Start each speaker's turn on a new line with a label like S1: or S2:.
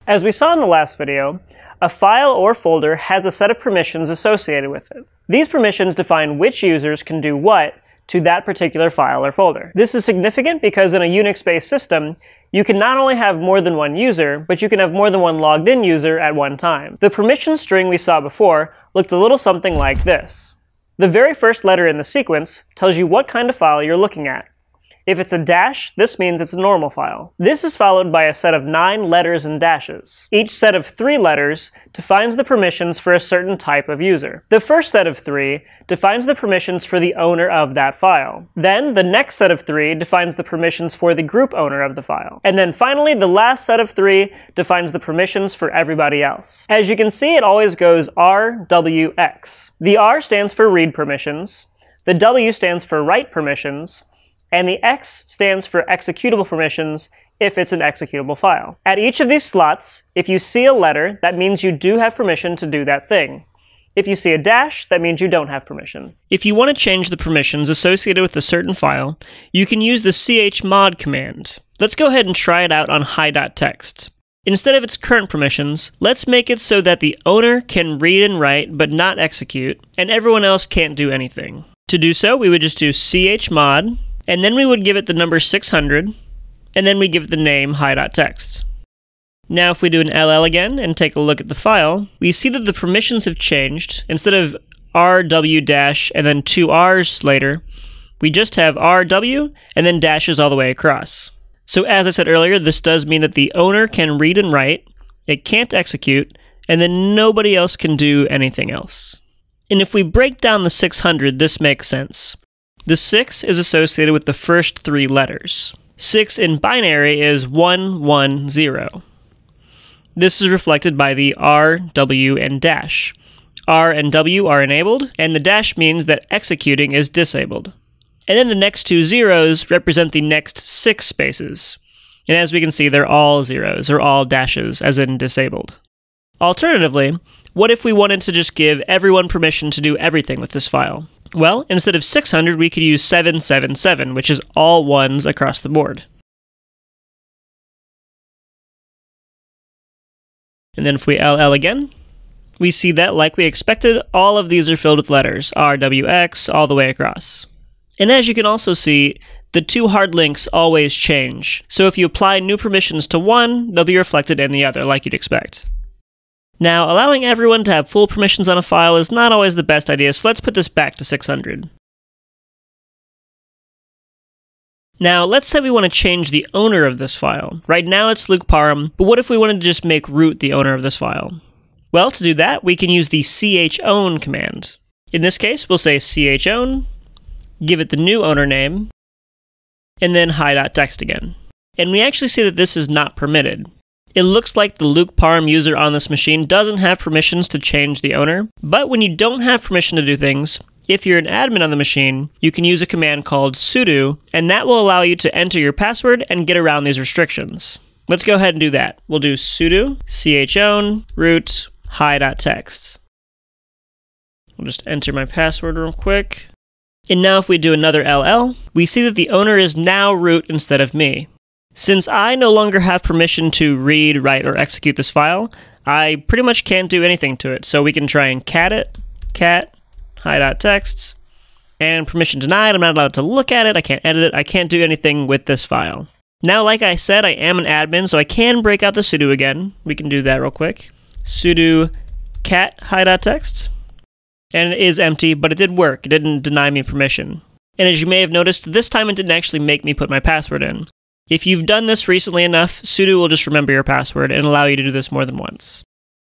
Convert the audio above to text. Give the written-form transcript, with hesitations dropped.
S1: As we saw in the last video, a file or folder has a set of permissions associated with it. These permissions define which users can do what to that particular file or folder. This is significant because in a Unix-based system, you can not only have more than one user, but you can have more than one logged in user at one time. The permission string we saw before looked a little something like this. The very first letter in the sequence tells you what kind of file you're looking at. If it's a dash, this means it's a normal file. This is followed by a set of 9 letters and dashes. Each set of 3 letters defines the permissions for a certain type of user. The first set of 3 defines the permissions for the owner of that file. Then, the next set of 3 defines the permissions for the group owner of the file. And then finally, the last set of 3 defines the permissions for everybody else. As you can see, it always goes RWX. The R stands for read permissions, the W stands for write permissions, and the X stands for executable permissions if it's an executable file. At each of these slots, if you see a letter, that means you do have permission to do that thing. If you see a dash, that means you don't have permission. If you want to change the permissions associated with a certain file, you can use the chmod command. Let's go ahead and try it out on hi.txt. Instead of its current permissions, let's make it so that the owner can read and write but not execute, and everyone else can't do anything. To do so, we would just do chmod, and then we would give it the number 600, and then we give it the name hi.txt. Now if we do an ll again and take a look at the file, we see that the permissions have changed. Instead of rw- and then 2 r's later, we just have rw and then dashes all the way across. So as I said earlier, this does mean that the owner can read and write, it can't execute, and then nobody else can do anything else. And if we break down the 600, this makes sense. The 6 is associated with the first 3 letters. 6 in binary is 110. This is reflected by the R, W, and dash. R and W are enabled, and the dash means that executing is disabled. And then the next 2 zeros represent the next 6 spaces. And as we can see, they're all zeros, or all dashes, as in disabled. Alternatively, what if we wanted to just give everyone permission to do everything with this file? Well, instead of 600, we could use 777, which is all ones across the board. And then if we ll again, we see that, like we expected, all of these are filled with letters, RWX, all the way across. And as you can also see, the 2 hard links always change. So if you apply new permissions to one, they'll be reflected in the other, like you'd expect. Now, allowing everyone to have full permissions on a file is not always the best idea, so let's put this back to 600. Now, let's say we want to change the owner of this file. Right now it's Luke Parham, but what if we wanted to just make root the owner of this file? Well, to do that, we can use the chown command. In this case, we'll say chown, give it the new owner name, and then hi.txt again. And we actually see that this is not permitted. It looks like the Luke Parham user on this machine doesn't have permissions to change the owner, but when you don't have permission to do things, if you're an admin on the machine, you can use a command called sudo, and that will allow you to enter your password and get around these restrictions. Let's go ahead and do that. We'll do sudo chown root hi.txt. We'll just enter my password real quick. And now if we do another ll, we see that the owner is now root instead of me. Since I no longer have permission to read, write, or execute this file, I pretty much can't do anything to it. So we can try and cat it, cat hi.txt, and permission denied. I'm not allowed to look at it, I can't edit it, I can't do anything with this file. Now, like I said, I am an admin, so I can break out the sudo again. We can do that real quick. Sudo cat hi.txt, and it is empty, but it did work. It didn't deny me permission. And as you may have noticed, this time it didn't actually make me put my password in. If you've done this recently enough, sudo will just remember your password and allow you to do this more than once.